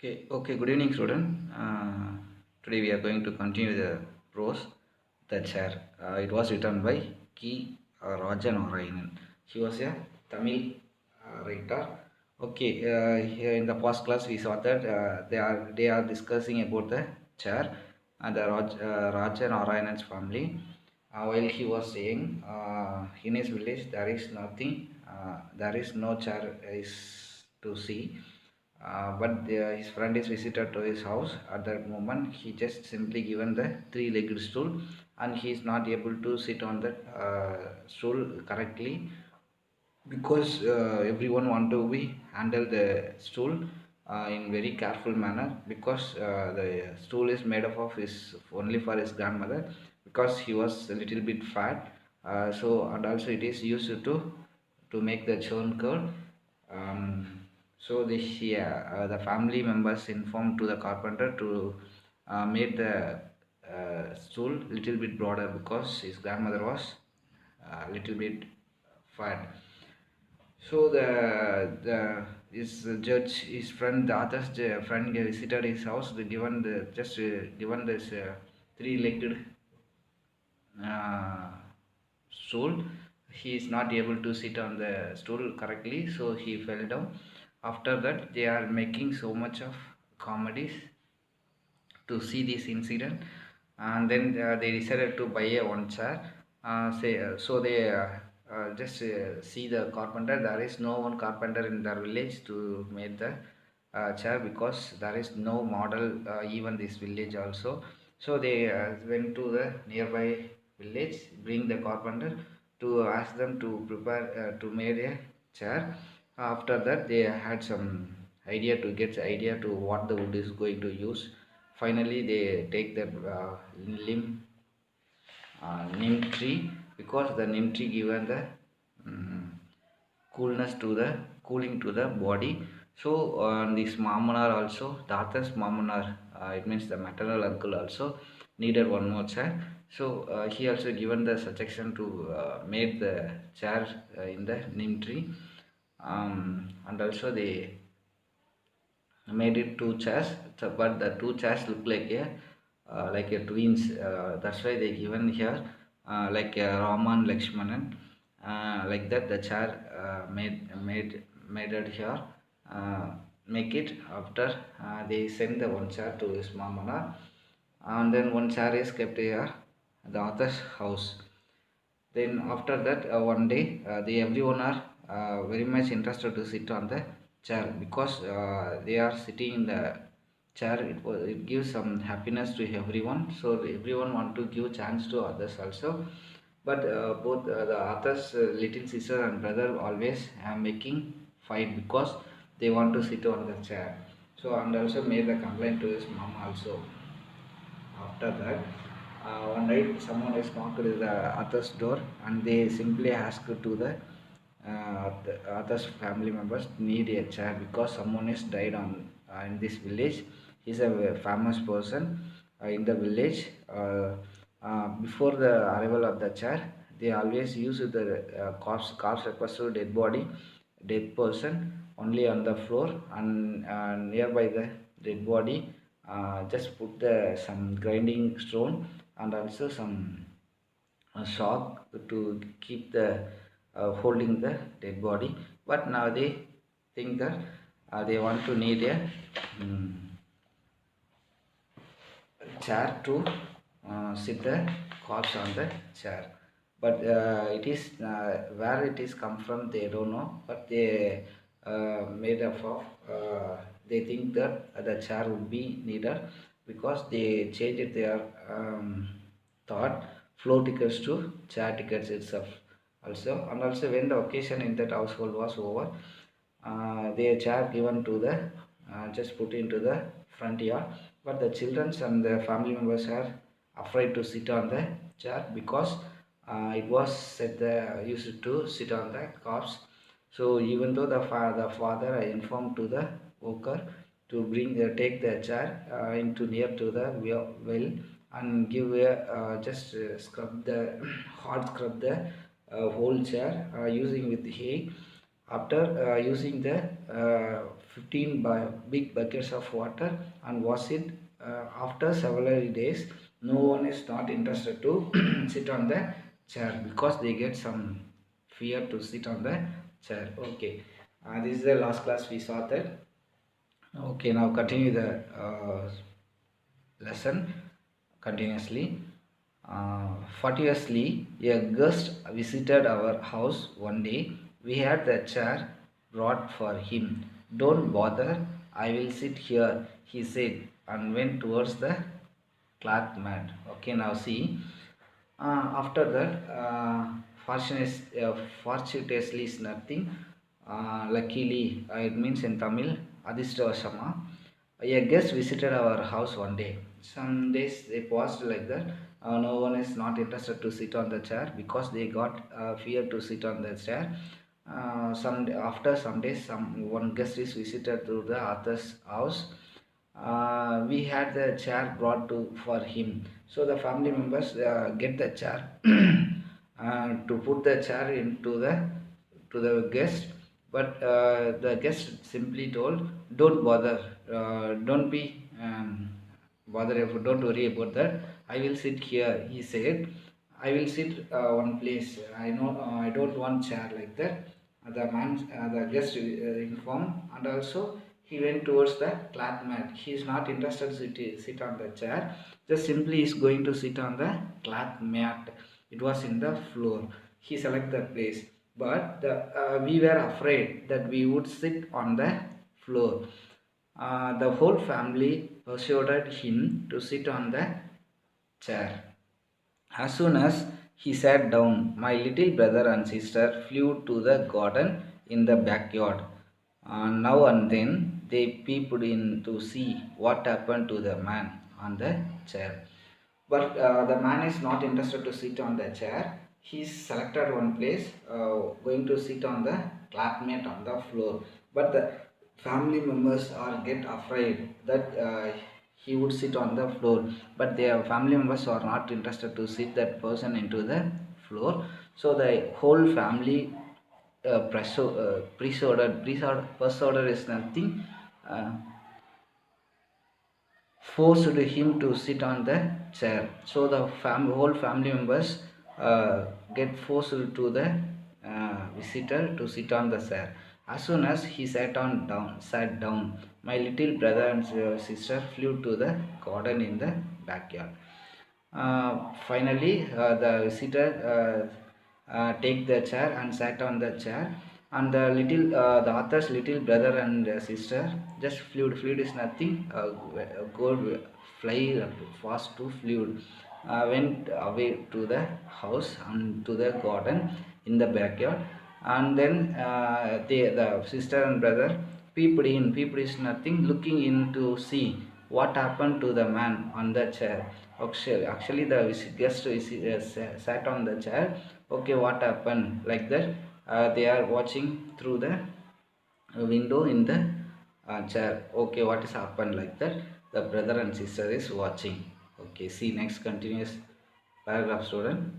Okay. Good evening, student. Today we are going to continue the prose, The Chair. It was written by Ki Rajan Orainen. He was a Tamil writer. Here in the past class we saw that they are discussing about the chair and the Rajan Orainen's family. While he was saying, in his village there is nothing, there is no chair is to see, but his friend is visited to his house. At that moment he just simply given the three-legged stool, and he is not able to sit on that stool correctly, because everyone want to be handle the stool in very careful manner, because the stool is made up of his only for his grandmother, because he was a little bit fat. And also it is used to make the churn curd. The family members informed to the carpenter to make the stool little bit broader, because his grandmother was a little bit fat. So the his judge, his friend, the author's friend visited his house. They given the just given this three-legged uh, stool. He is not able to sit on the stool correctly, so he fell down. After that, they are making so much of comedies to see this incident, and then they decided to buy a one chair. They just see the carpenter. There is no one carpenter in their village to make the chair, because there is no model even this village also. So they went to the nearby village, bring the carpenter to ask them to prepare to make a chair. After that, they had some idea to get idea to what the wood is going to use. Finally, they take the neem tree, because the neem tree given the mm, coolness to the cooling to the body. So this Mamanar also, the author's Mamanar, it means the maternal uncle, also needed one more chair. So he also given the suggestion to make the chair in the neem tree. And also they made it two chairs, but the two chairs look like a twins. That's why they given here like a Raman Lakshmanan. Like that, the chair made it here. Uh, Make it after they send the one chair to his mamana, and then one chair is kept here, the author's house. Then after that, one day, they everyone are very much interested to sit on the chair, because they are sitting in the chair. It gives some happiness to everyone. So everyone want to give chance to others also. But both the author's little sister and brother always making fight, because they want to sit on the chair. So and also made a complaint to his mom also. After that, one night someone is knocked at the author's door, and they simply ask to the author's family members need a chair, because someone is died on in this village. He's a famous person in the village. Before the arrival of the chair, they always use the corpse refers to dead body, dead person only on the floor, and nearby the dead body just put the some grinding stone, and also some shock to keep the holding the dead body. But now they think that they want to need a mm, chair to sit the corpse on the chair. But it is where it is come from, they don't know, but they made up of they think that the chair would be needed, because they changed their thought, floor tickets to chair tickets itself also. And also when the occasion in that household was over, their chair given to the just put into the front yard. But the children and the family members are afraid to sit on the chair, because it was said the used to sit on the corpse. So even though the father informed to the worker to bring take the chair into near to the well, and give a just scrub the hard scrub the whole chair using with hay. After using the 15 big buckets of water and wash it, after several days, no one is not interested to sit on the chair because they get some fear to sit on the chair. Okay, this is the last class we saw that. Okay, now continue the lesson continuously. Fortuitously, a guest visited our house one day. We had the chair brought for him. Don't bother, I will sit here, he said, and went towards the cloth mat. Okay, now see. After that, fortuitously is nothing. Luckily, it means in Tamil, Adishtavasama. A guest visited our house one day. Some days they paused like that. No one is not interested to sit on the chair because they got fear to sit on the chair. After some days, some one guest is visited to the author's house. We had the chair brought to for him. So the family members get the chair to put the chair into the to the guest, but the guest simply told, "Don't bother, don't be bother, don't worry about that. I will sit here," he said. "I will sit one place. I know I don't want chair like that." The guest informed, and also he went towards the cloth mat. He is not interested to sit on the chair. Just simply is going to sit on the cloth mat. It was in the floor. He selected the place, but we were afraid that we would sit on the floor. The whole family persuaded him to sit on the chair. As soon as he sat down, my little brother and sister flew to the garden in the backyard. Now and then they peeped in to see what happened to the man on the chair. But the man is not interested to sit on the chair. He selected one place, going to sit on the cloth mat on the floor. But the family members are get afraid that he would sit on the floor. But their family members are not interested to sit that person into the floor. So the whole family persuaded is nothing. Forced him to sit on the chair. So the whole family members get forced to the visitor to sit on the chair. As soon as he sat down, my little brother and sister flew to the garden in the backyard. Finally, the visitor take the chair and sat on the chair, and the author's little brother and sister just flew is nothing. Go fly fast to flew. Went away to the house and to the garden in the backyard, and then the sister and brother peeped in. Peeped is nothing. Looking in to see what happened to the man on the chair. Actually the guest sat on the chair. Okay, what happened like that? They are watching through the window in the chair. Okay, what has happened like that? The brother and sister is watching. Okay, see next continuous paragraph, student.